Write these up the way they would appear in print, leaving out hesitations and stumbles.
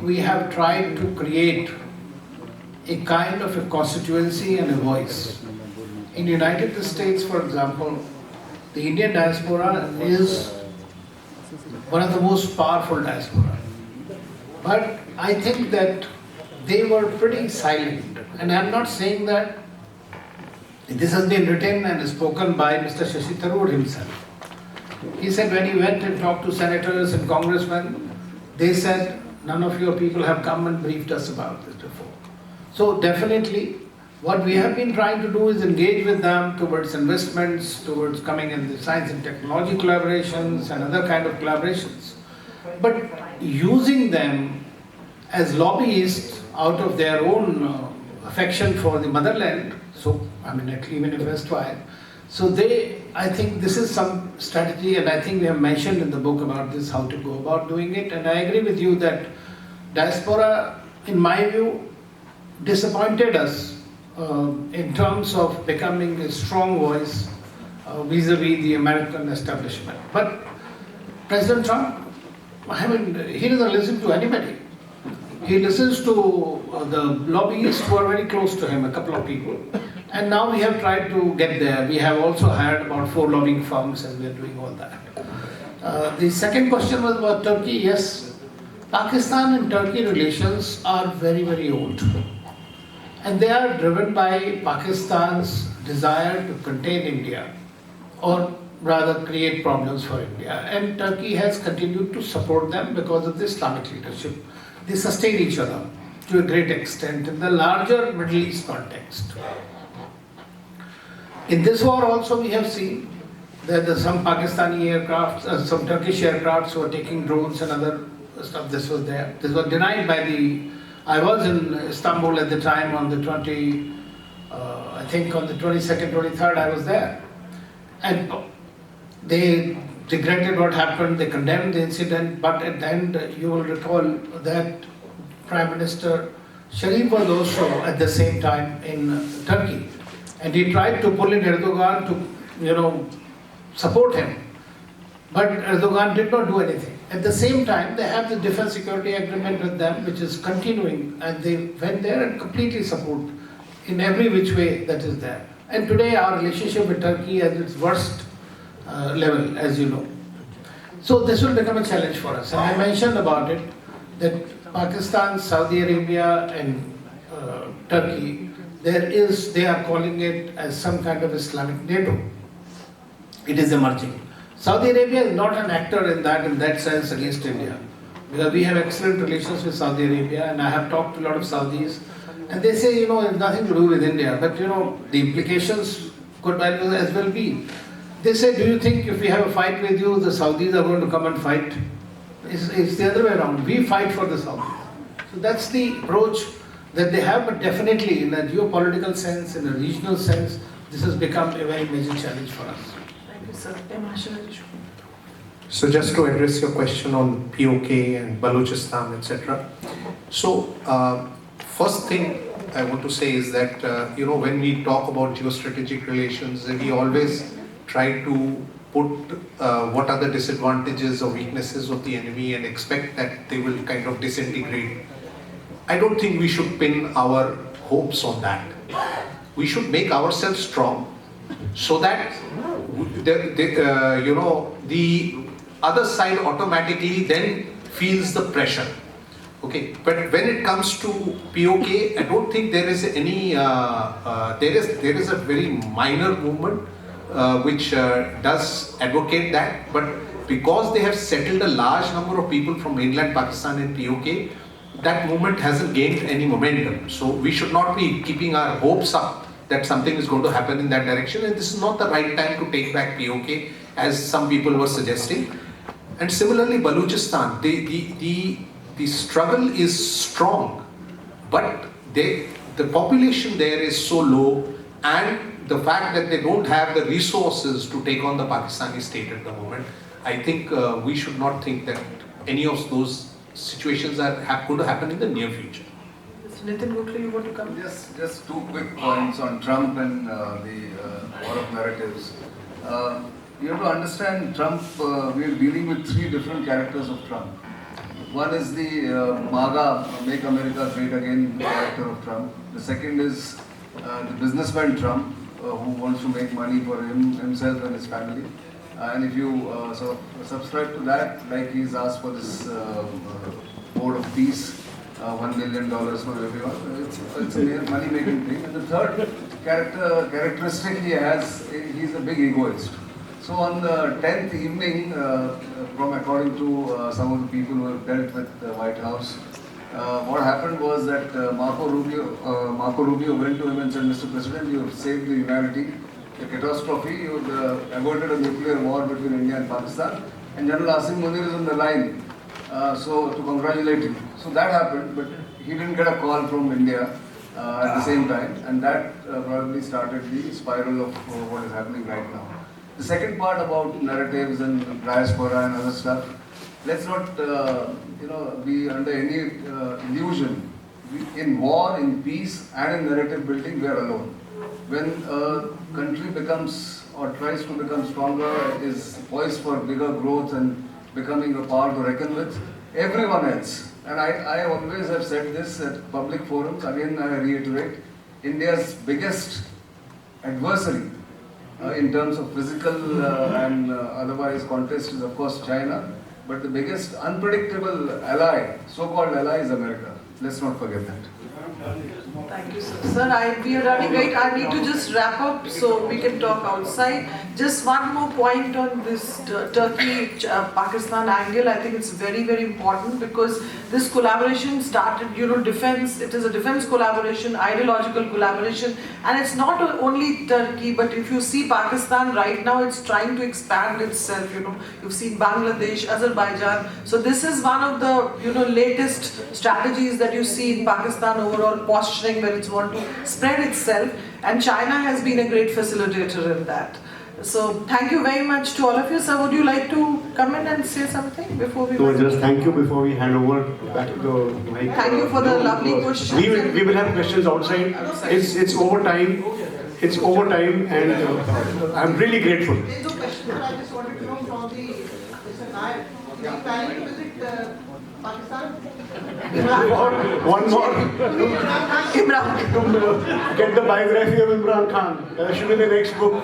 we have tried to create a kind of a constituency and a voice. In the United States, for example, the Indian diaspora is one of the most powerful diaspora. But I think that they were pretty silent. And I'm not saying that this has been written and spoken by Mr. Shashi Tharoor himself. He said when he went and talked to senators and congressmen, they said, none of your people have come and briefed us about this before. So definitely, what we have been trying to do is engage with them towards investments, towards coming in the science and technology collaborations and other kind of collaborations. But using them as lobbyists out of their own affection for the motherland, so I mean even if erstwhile, so I think this is some strategy, and I think we have mentioned in the book about this, how to go about doing it. And I agree with you that diaspora, in my view, disappointed us in terms of becoming a strong voice vis-a-vis the American establishment. But President Trump, I mean, he doesn't listen to anybody. He listens to the lobbyists who are very close to him, a couple of people. And now we have tried to get there. We have also hired about 4 lobbying firms, and we are doing all that. The second question was about Turkey. Yes, Pakistan and Turkey relations are very, very old. And they are driven by Pakistan's desire to contain India, or rather create problems for India. And Turkey has continued to support them because of the Islamic leadership. They sustain each other to a great extent in the larger Middle East context. In this war also we have seen that there are some Pakistani aircrafts, some Turkish aircrafts who are taking drones and other stuff. This was there. This was denied by I was in Istanbul at the time on the I think on the 22nd, 23rd I was there. And they regretted what happened, they condemned the incident, but at the end you will recall that Prime Minister Sharif was also at the same time in Turkey. And he tried to pull in Erdogan to, support him. But Erdogan did not do anything. At the same time, they have the defense security agreement with them, which is continuing, and they went there and completely support in every which way that is there. And today our relationship with Turkey is at its worst level, as you know. So this will become a challenge for us. And I mentioned about it, that Pakistan, Saudi Arabia and Turkey, they are calling it as some kind of Islamic NATO. It is emerging. Saudi Arabia is not an actor in that sense against India. Because we have excellent relations with Saudi Arabia, and I have talked to a lot of Saudis, and they say, it's nothing to do with India, but the implications could as well be. They say, do you think if we have a fight with you, the Saudis are going to come and fight? It's the other way around. We fight for the Saudis. So that's the approach that they have, but definitely in a geopolitical sense, in a regional sense, this has become a very major challenge for us. Thank you, sir. Mshl. So just to address your question on POK and Balochistan, etc. So first thing I want to say is that, when we talk about geostrategic relations, we always try to put what are the disadvantages or weaknesses of the enemy and expect that they will kind of disintegrate. I don't think we should pin our hopes on that. We should make ourselves strong so that the other side automatically then feels the pressure. Okay, but when it comes to POK, I don't think there is any. There is a very minor movement which does advocate that, but because they have settled a large number of people from mainland Pakistan and POK, that movement hasn't gained any momentum. So we should not be keeping our hopes up that something is going to happen in that direction, and this is not the right time to take back POK, as some people were suggesting. And similarly, Balochistan, the struggle is strong, but the population there is so low, and the fact that they don't have the resources to take on the Pakistani state at the moment, I think we should not think that any of those situations are going to happen in the near future. Nitin, Gokhale, you want to come? Yes, just 2 quick points on Trump and the war of narratives. You have to understand Trump, we are dealing with 3 different characters of Trump. One is the MAGA, Make America Great Again character of Trump. The second is the businessman Trump, who wants to make money for himself and his family. And if you sort of subscribe to that, like he's asked for this board of peace, $1 million for everyone. It's a money-making thing. And the third characteristic he has, he's a big egoist. So on the 10th evening, according to some of the people who have dealt with the White House, what happened was that Marco Rubio went to him and said, Mr. President, you have saved the humanity, a catastrophe, you have averted a nuclear war between India and Pakistan, and General Asim Munir is on the line, so to congratulate him. So that happened, but he didn't get a call from India at the same time, and that probably started the spiral of what is happening right now. The second part about narratives and diaspora and other stuff, let's not be under any illusion. In war, in peace, and in narrative building, we are alone. When a country becomes or tries to become stronger, is poised for bigger growth and becoming a power to reckon with, everyone else. And I always have said this at public forums, again I reiterate, India's biggest adversary in terms of physical and otherwise contest is of course China, but the biggest unpredictable ally, so-called ally, is America. Let's not forget that. Thank you, sir. Sir, we are running late. I need to just wrap up so we can talk outside. Just one more point on this Turkey-Pakistan angle. I think it's very, very important because this collaboration started, defense. It is a defense collaboration, ideological collaboration. And it's not only Turkey, but if you see Pakistan right now, it's trying to expand itself. You've seen Bangladesh, Azerbaijan. So this is one of the, latest strategies that you see in Pakistan overall posturing where it's want to spread itself, and China has been a great facilitator in that. So thank you very much to all of you. Sir, would you like to come in and say something before we... No, just thank you before we hand over back to the mic. Thank you for the lovely questions. We will have questions outside. It's over time. It's over time, and I'm really grateful. There's no question, but I just wanted to know from the Mr. Nair, are you planning to visit Pakistan? One more. Imran. To get the biography of Imran Khan. That should be the next book.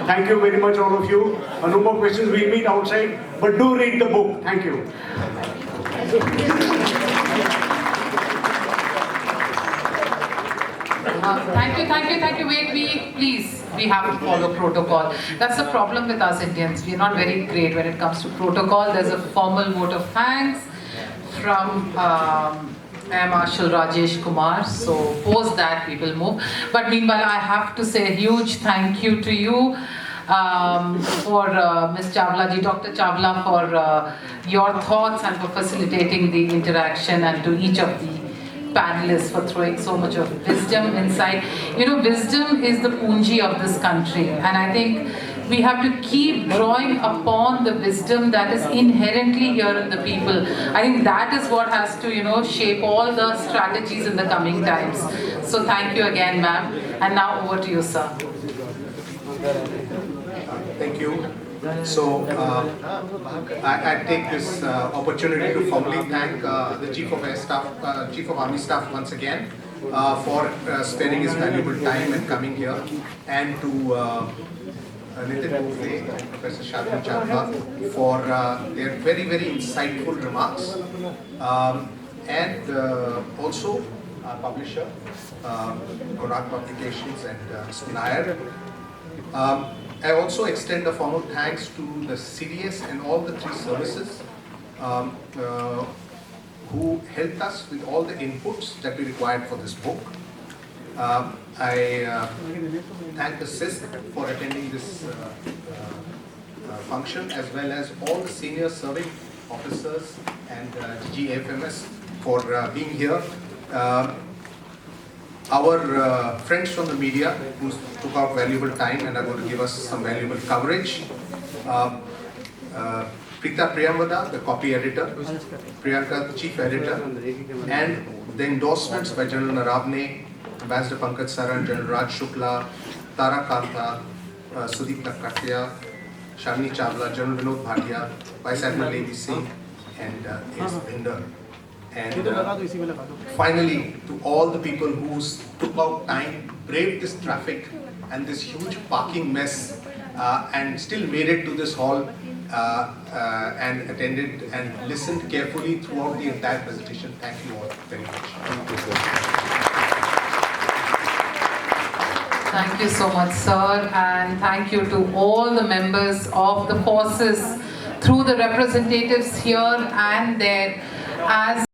Thank you very much, all of you. No more questions. We'll meet outside. But do read the book. Thank you. Thank you. Wait, please. We have to follow protocol. That's the problem with us Indians. We're not very great when it comes to protocol. There's a formal vote of thanks from Mshl, Rajesh, Kumar. So post that we will move. But meanwhile, I have to say a huge thank you to you for Ms. Chawla ji, Dr. Chawla, for your thoughts and for facilitating the interaction, and to each of the panelists for throwing so much of wisdom inside. Wisdom is the punji of this country, and I think we have to keep drawing upon the wisdom that is inherently here in the people. I think that is what has to, shape all the strategies in the coming times. So thank you again, ma'am. And now over to you, sir. Thank you. So I take this opportunity to formally thank the Chief of Army Staff once again for sparing his valuable time and coming here, and to Nitin Gokhale and Professor Chawla for their very, very insightful remarks, and also our publisher, QnA Publications, and Mr. Nair. I also extend a formal thanks to the CDS and all the three services who helped us with all the inputs that we required for this book. I thank the CISC for attending this function, as well as all the senior serving officers and GFMS for being here. Our friends from the media who took out valuable time and are going to give us some valuable coverage. Preeta Priyamvada, the copy editor, Priyanka, the chief editor, and the endorsements by General Naravne, Ambassador Pankaj Saran, General Raj Shukla, Tara Kanta, Sudeep Nakatia, Shalini Chawla, General Vinod Bhatia, Vice Admiral A.B. Singh, and his vendor. And finally, to all the people who took out time, braved this traffic and this huge parking mess, and still made it to this hall and attended and listened carefully throughout the entire presentation. Thank you all very much. Thank you, sir. Thank you so much, sir, and thank you to all the members of the forces through the representatives here and there. As